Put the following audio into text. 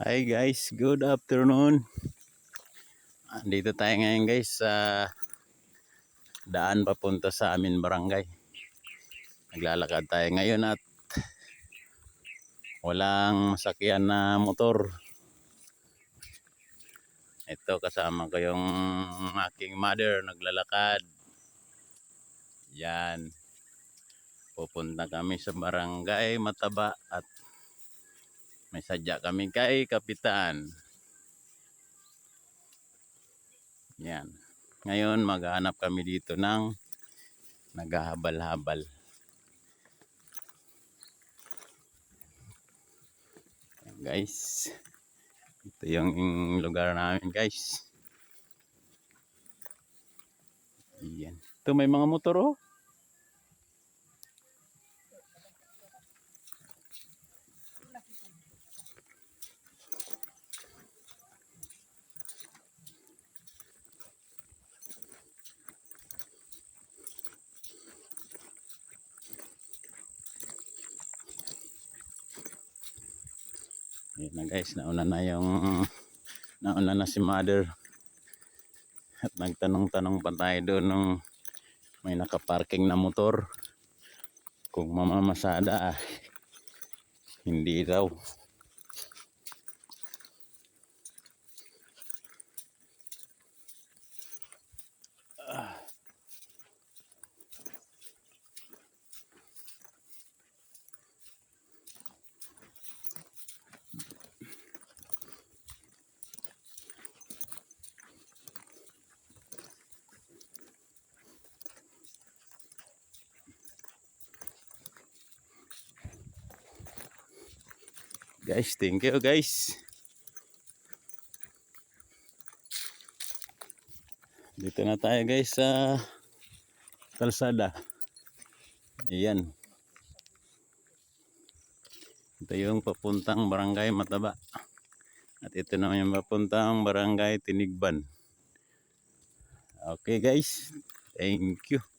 Hi guys, good afternoon. Andito tayo ngayon guys sa daan papunta sa amin barangay. Naglalakad tayo ngayon at walang masakyan na motor. Ito kasama ko yung aking mother naglalakad. Yan. Pupunta kami sa barangay Mataba at may sadya kami kay Kapitan. Yan. Ngayon maghahanap kami dito ng naghahabal-habal. Yan guys. Ito yung lugar namin guys. Yan. Ito may mga motor oh. Yan na guys, nauna na si mother. At nagtanong-tanong pa tayo doon nung may nakaparking na motor. Kung mamamasada hindi raw. Guys, thank you guys. Dito na tayo guys sa kalsada. Ayan. Ito yung papuntang barangay Mataba. At ito naman yung papuntang barangay Tinigban. Okay guys, thank you.